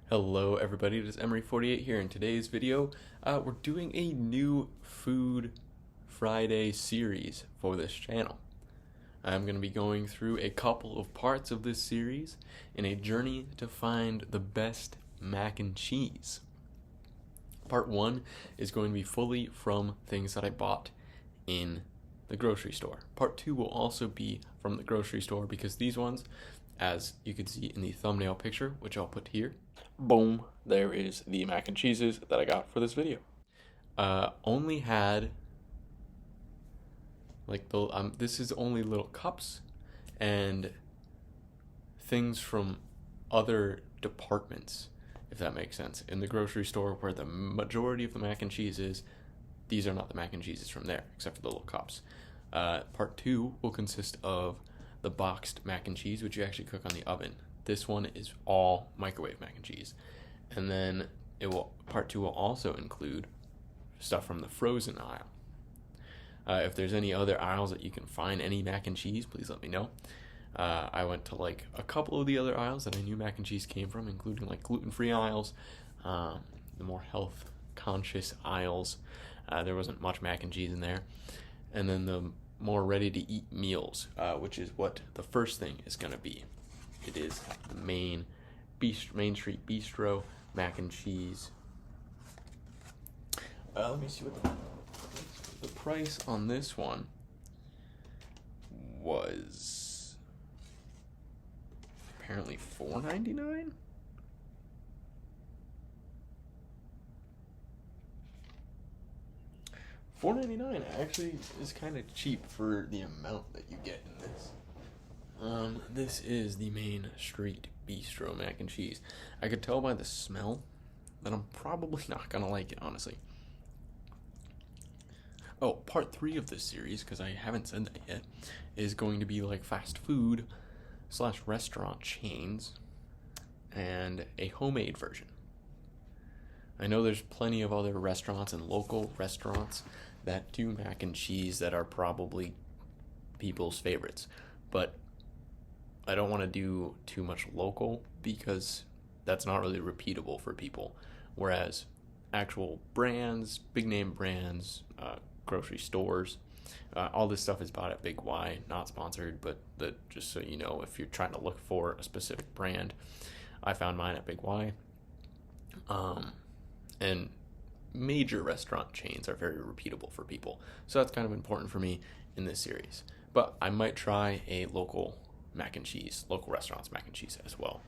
Hello everybody, it is Emery48 here. In today's video, we're doing a new Food Friday series for this channel. I'm going to be going through a couple of parts of this series in a journey to find the best mac and cheese. Part 1 is going to be fully from things that I bought in the grocery store. Part 2 will also be from the grocery store because these ones, as you can see in the thumbnail picture, which I'll put here, boom, there is the mac and cheeses that I got for this video. Only had like the this is only little cups and things from other departments, if that makes sense. In the grocery store where the majority of the mac and cheese is, these are not the mac and cheeses from there, except for the little cups. Part 2 will consist of the boxed mac and cheese, which you actually cook on the oven. This one is all microwave mac and cheese. And then part 2 will also include stuff from the frozen aisle. If there's any other aisles that you can find any mac and cheese, please let me know. I went to like a couple of the other aisles that I knew mac and cheese came from, including like gluten-free aisles, the more health-conscious aisles. There wasn't much mac and cheese in there. And then the more ready-to-eat meals, which is what the first thing is going to be. It is the Main Street Bistro mac and cheese. Let me see what the price on this one was. Apparently $4.99. $4.99 actually is kind of cheap for the amount that you get in this. This is the Main Street Bistro mac and cheese. I could tell by the smell that I'm probably not gonna like it, honestly. Oh, part 3 of this series, because I haven't said that yet, is going to be like fast food / restaurant chains and a homemade version. I know there's plenty of other restaurants and local restaurants that do mac and cheese that are probably people's favorites, but I don't want to do too much local because that's not really repeatable for people. Whereas actual brands, big name brands, grocery stores, all this stuff is bought at Big Y, not sponsored, but just so you know, if you're trying to look for a specific brand, I found mine at Big Y. And major restaurant chains are very repeatable for people. So that's kind of important for me in this series. But I might try a local restaurants mac and cheese as well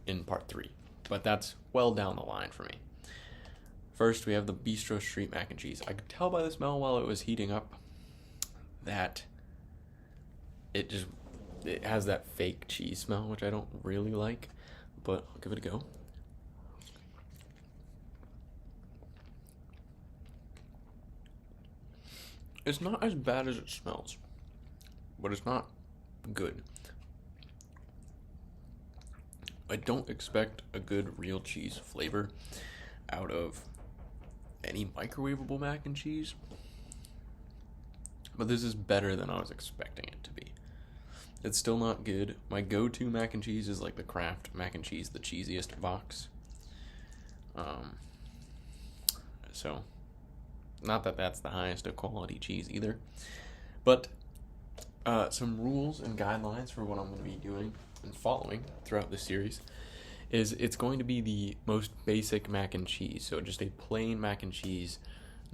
in part 3. But that's well down the line for me. First, we have the Bistro Street mac and cheese. I could tell by the smell while it was heating up that it has that fake cheese smell, which I don't really like, but I'll give it a go. It's not as bad as it smells, but it's not good. I don't expect a good real cheese flavor out of any microwavable mac and cheese, but this is better than I was expecting it to be. It's still not good. My go-to mac and cheese is like the Kraft mac and cheese, the cheesiest box. So not that that's the highest of quality cheese either, but some rules and guidelines for what I'm going to be doing and following throughout this series is it's going to be the most basic mac and cheese. So just a plain mac and cheese,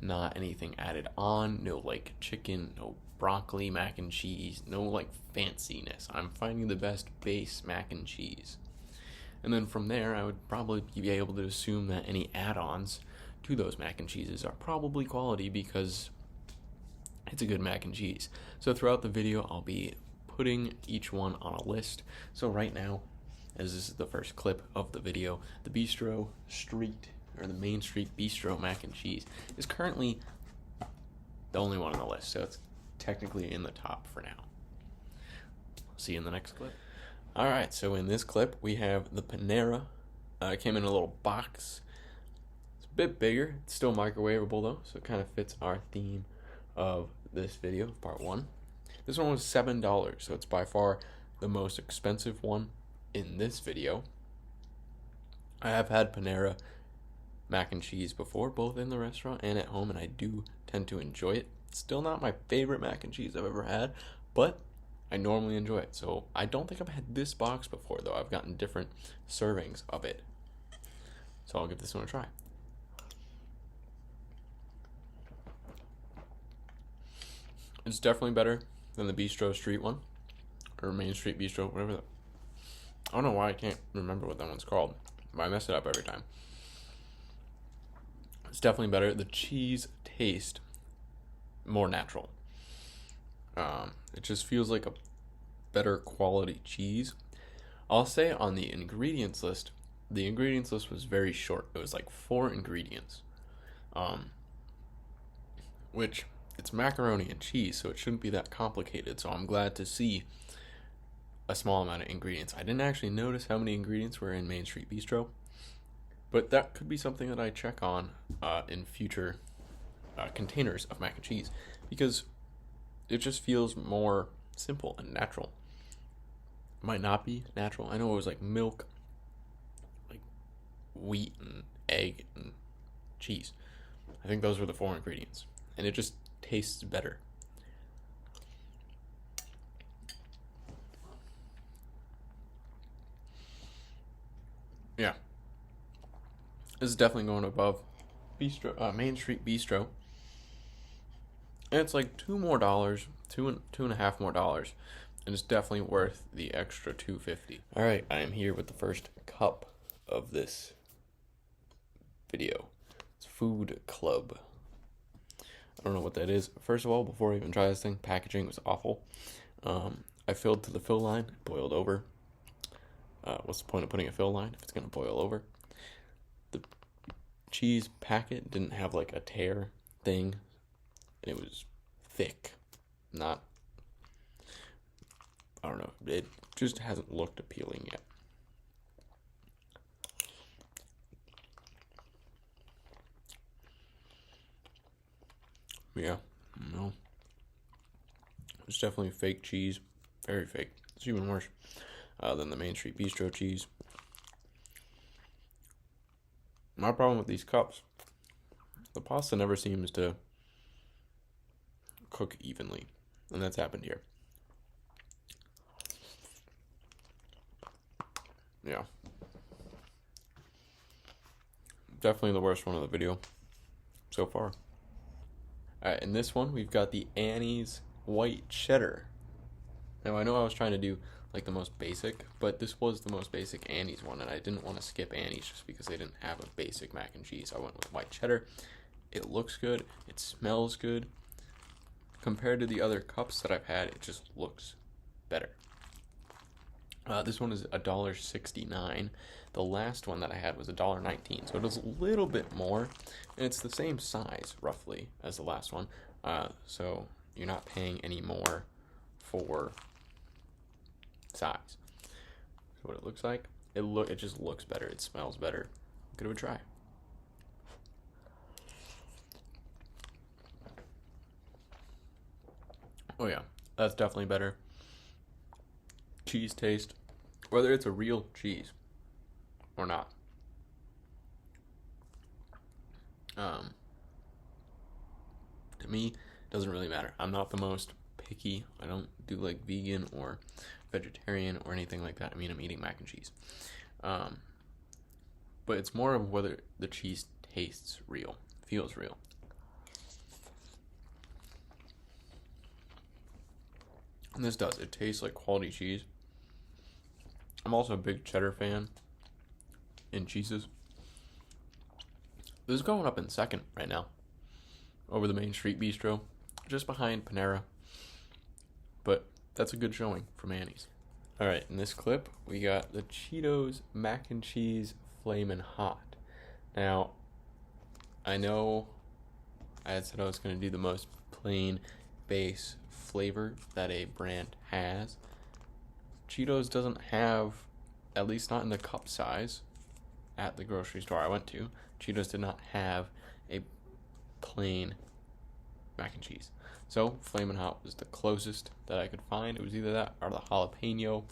not anything added on, no like chicken, no broccoli mac and cheese, no like fanciness. I'm finding the best base mac and cheese. And then from there, I would probably be able to assume that any add-ons to those mac and cheeses are probably quality because it's a good mac and cheese. So throughout the video, I'll be putting each one on a list. So right now, as this is the first clip of the video, the Bistro Street, or the Main Street Bistro mac and cheese is currently the only one on the list. So it's technically in the top for now. See you in the next clip. Alright, so in this clip, we have the Panera. It came in a little box. It's a bit bigger. It's still microwavable though, so it kind of fits our theme of this video, part 1. This one was $7, so it's by far the most expensive one in this video. I have had Panera mac and cheese before, both in the restaurant and at home, and I do tend to enjoy it. Still not my favorite mac and cheese I've ever had, but I normally enjoy it. So I don't think I've had this box before, though. I've gotten different servings of it. So I'll give this one a try. It's definitely better than the Bistro Street one, or Main Street Bistro, whatever. I don't know why I can't remember what that one's called, but I mess it up every time. It's definitely better. The cheese taste more natural. It just feels like a better quality cheese. I'll say on the ingredients list was very short. It was like 4 ingredients, which it's macaroni and cheese, so it shouldn't be that complicated. So I'm glad to see a small amount of ingredients. I didn't actually notice how many ingredients were in Main Street Bistro, but that could be something that I check on in future containers of mac and cheese, because it just feels more simple and natural. It might not be natural. I know it was like milk, like wheat and egg and cheese. I think those were the 4 ingredients, and it just tastes better. Yeah, this is definitely going above Main Street Bistro, and it's like $2 more, $2.5 more, and it's definitely worth the extra $2.50. All right, I am here with the first cup of this video. It's Food Club. I don't know what that is. First of all, before I even try this thing, packaging was awful. I filled to the fill line, boiled over. What's the point of putting a fill line if it's going to boil over? The cheese packet didn't have like a tear thing. It was thick. I don't know. It just hasn't looked appealing yet. Yeah, no. It's definitely fake cheese. Very fake. It's even worse than the Main Street Bistro cheese. My problem with these cups, the pasta never seems to cook evenly, and that's happened here. Yeah. Definitely the worst one of the video so far. Alright, in this one, we've got the Annie's White Cheddar. Now, I know I was trying to do like the most basic, but this was the most basic Annie's one, and I didn't want to skip Annie's just because they didn't have a basic mac and cheese. I went with white cheddar. It looks good. It smells good. Compared to the other cups that I've had, it just looks better. This one is $1.69. The last one that I had was $1.19, so it is a little bit more, and it's the same size, roughly, as the last one, so you're not paying any more for size. So what it looks like, it just looks better, it smells better. Give it a try. Oh yeah, that's definitely better. Cheese taste, whether it's a real cheese or not. To me, it doesn't really matter. I'm not the most picky. I don't do like vegan or vegetarian or anything like that. I mean, I'm eating mac and cheese. But it's more of whether the cheese tastes real, feels real. And this does. It tastes like quality cheese. I'm also a big cheddar fan in cheeses. This is going up in second right now over the Main Street Bistro, just behind Panera. But that's a good showing from Annie's. Alright, in this clip, we got the Cheetos Mac and Cheese Flamin' Hot. Now, I know I had said I was going to do the most plain base flavor that a brand has. Cheetos doesn't have, at least not in the cup size, at the grocery store I went to, Cheetos did not have a plain mac and cheese. So, Flamin' Hot was the closest that I could find. It was either that or the jalapeno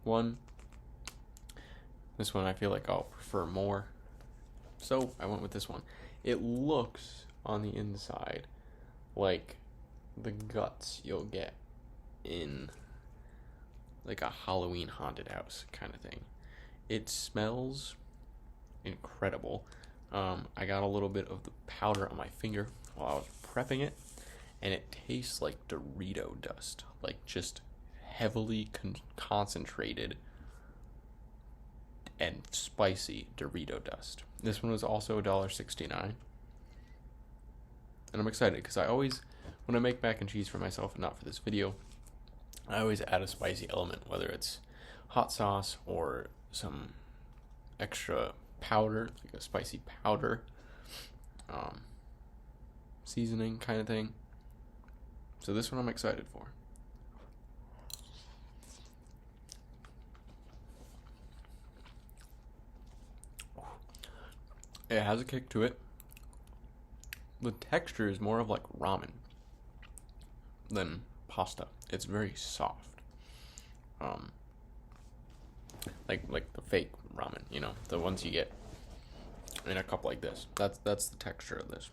one. This one I feel like I'll prefer more, so I went with this one. It looks on the inside like the guts you'll get in like a Halloween haunted house kind of thing. It smells incredible. I got a little bit of the powder on my finger while I was prepping it, and it tastes like Dorito dust, like just heavily concentrated and spicy Dorito dust. This one was also $1.69, and I'm excited because I always, when I make mac and cheese for myself and not for this video, I always add a spicy element, whether it's hot sauce or some extra powder, like a spicy powder, seasoning kind of thing. So this one I'm excited for. It has a kick to it. The texture is more of like ramen than pasta. It's very soft. Like the fake ramen, you know, the ones you get in a cup like this. That's the texture of this.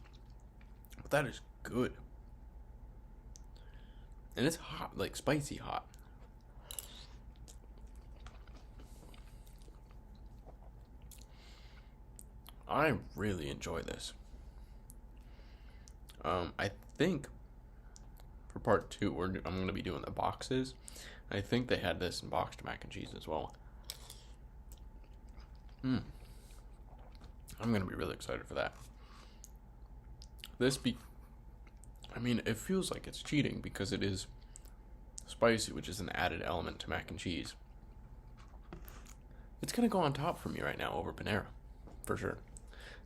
But that is good. And it's hot, like spicy hot. I really enjoy this. I think for part 2, I'm going to be doing the boxes. I think they had this in boxed mac and cheese as well. I'm going to be really excited for that. I mean, it feels like it's cheating because it is spicy, which is an added element to mac and cheese. It's going to go on top for me right now over Panera, for sure.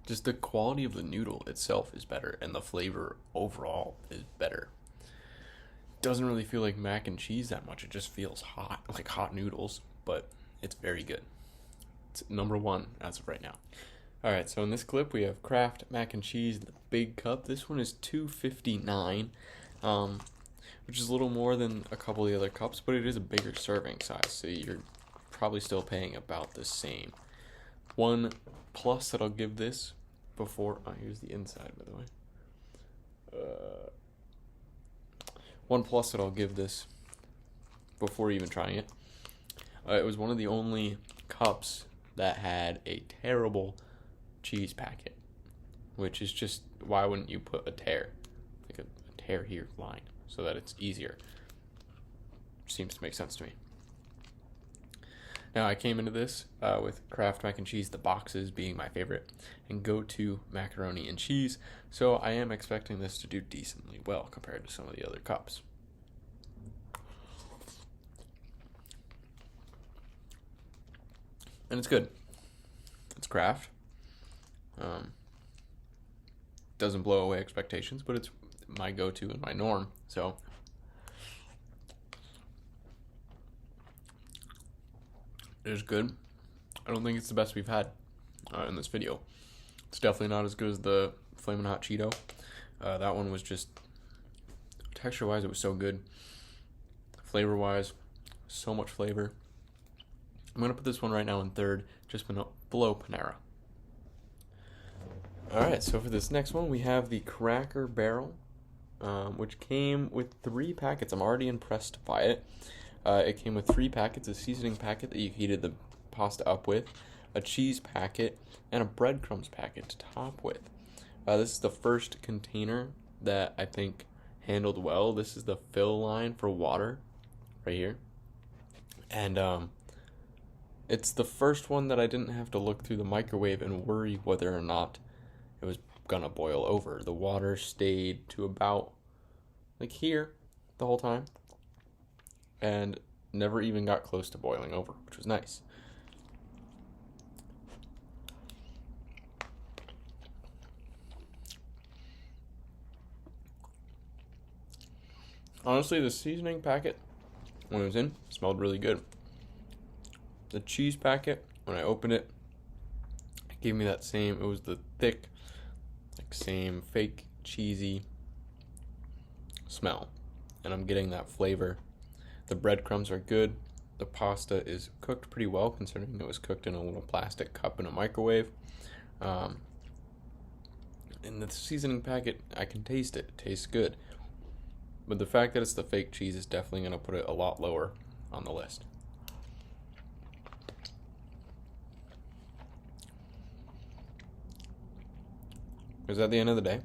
Just the quality of the noodle itself is better, and the flavor overall is better. Doesn't really feel like mac and cheese that much. It just feels hot, like hot noodles, but it's very good. It's number 1 as of right now. Alright, so in this clip we have Kraft mac and cheese, the big cup. This one is $2.59, which is a little more than a couple of the other cups, but it is a bigger serving size, so you're probably still paying about the same. One plus that I'll give this before... Oh, here's the inside, by the way. One plus that I'll give this before even trying it. It was one of the only cups that had a terrible cheese packet, which is just, why wouldn't you put a tear, like a tear here line, so that it's easier? Seems to make sense to me. Now, I came into this with Kraft mac and cheese, the boxes being my favorite, and go-to macaroni and cheese, so I am expecting this to do decently well compared to some of the other cups. And it's good. It's Kraft. Doesn't blow away expectations, but it's my go-to and my norm, so... It is good. I don't think it's the best we've had in this video. It's definitely not as good as the Flamin' Hot Cheeto. That one was just, texture-wise, it was so good. Flavor-wise, so much flavor. I'm going to put this one right now in 3rd, just below Panera. Alright, so for this next one, we have the Cracker Barrel, which came with 3 packets. I'm already impressed by it. It came with 3 packets, a seasoning packet that you heated the pasta up with, a cheese packet, and a breadcrumbs packet to top with. This is the first container that I think handled well. This is the fill line for water, right here. And it's the first one that I didn't have to look through the microwave and worry whether or not it was gonna boil over. The water stayed to about, like here, the whole time. And never even got close to boiling over, which was nice. Honestly, the seasoning packet, when it was in, smelled really good. The cheese packet, when I opened it, it gave me that same, it was the thick, like same fake cheesy smell. And I'm getting that flavor. The breadcrumbs are good. The pasta is cooked pretty well, considering it was cooked in a little plastic cup in a microwave. In the seasoning packet, I can taste it. It tastes good. But the fact that it's the fake cheese is definitely going to put it a lot lower on the list. Because at the end of the day,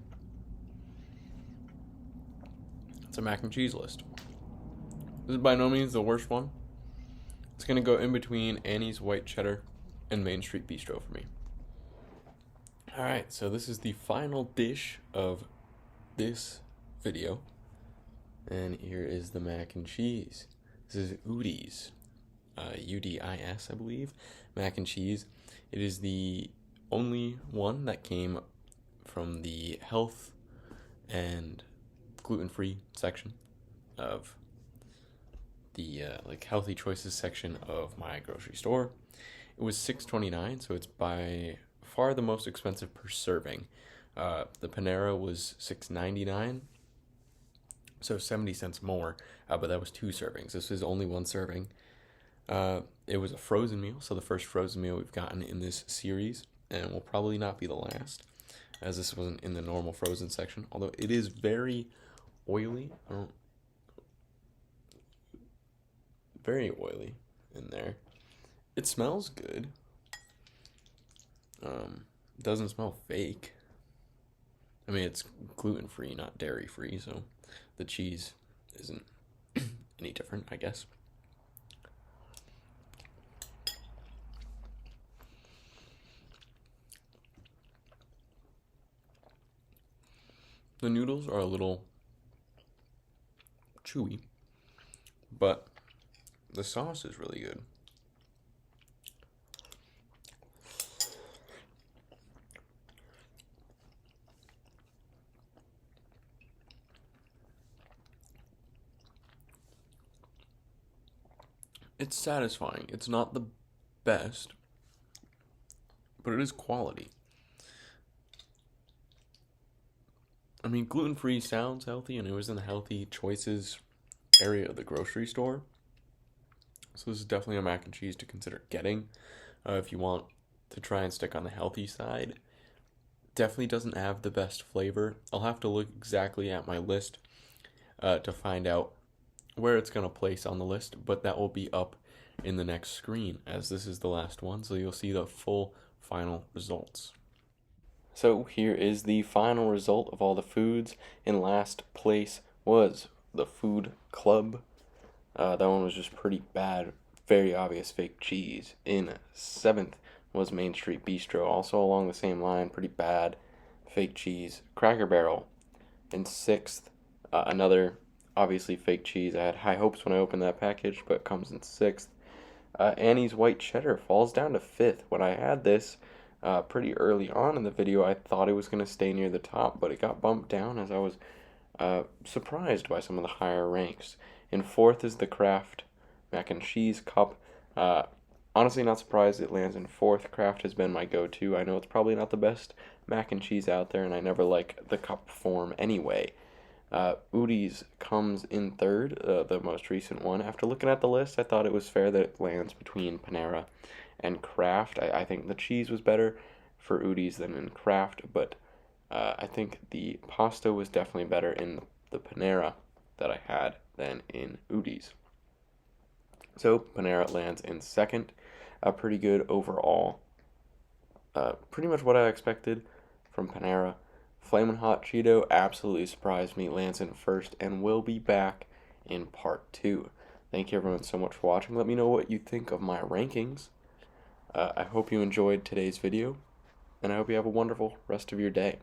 it's a mac and cheese list. This is by no means the worst one. It's going to go in between Annie's White Cheddar and Main Street Bistro for me. Alright, so this is the final dish of this video. And here is the mac and cheese. This is Ouseudis. UDIS, I believe. Mac and cheese. It is the only one that came from the health and gluten-free section of the healthy choices section of my grocery store. It was $6.29, so it's by far the most expensive per serving. The Panera was $6.99, so 70 cents more, but that was 2 servings. This is only 1 serving. It was a frozen meal, so the first frozen meal we've gotten in this series, and will probably not be the last, as this wasn't in the normal frozen section, although it is very oily. Very oily in there. It smells good. It doesn't smell fake. I mean, it's gluten-free, not dairy-free, so the cheese isn't any different, I guess. The noodles are a little chewy, but the sauce is really good. It's satisfying. It's not the best, but it is quality. I mean, gluten-free sounds healthy, and it was in the healthy choices area of the grocery store. So this is definitely a mac and cheese to consider getting if you want to try and stick on the healthy side. Definitely doesn't have the best flavor. I'll have to look exactly at my list to find out where it's going to place on the list, but that will be up in the next screen, as this is the last one, so you'll see the full final results. So here is the final result of all the foods. In last place was the Food Club. That one was just pretty bad. Very obvious fake cheese. In 7th was Main Street Bistro. Also along the same line, pretty bad fake cheese. Cracker Barrel. In 6th, another obviously fake cheese. I had high hopes when I opened that package, but it comes in 6th. Annie's White Cheddar falls down to 5th. When I had this pretty early on in the video, I thought it was going to stay near the top, but it got bumped down as I was surprised by some of the higher ranks. In 4th is the Kraft Mac and Cheese Cup. Honestly, not surprised it lands in 4th. Kraft has been my go-to. I know it's probably not the best mac and cheese out there, and I never like the cup form anyway. Ouseudis comes in 3rd, the most recent one. After looking at the list, I thought it was fair that it lands between Panera and Kraft. I think the cheese was better for Ouseudis than in Kraft, but I think the pasta was definitely better in the Panera that I had than in Ouseudis. So Panera lands in 2nd. Pretty good overall. Pretty much what I expected from Panera. Flamin' Hot Cheeto absolutely surprised me. Lands in 1st and will be back in part 2. Thank you everyone so much for watching. Let me know what you think of my rankings. I hope you enjoyed today's video, and I hope you have a wonderful rest of your day.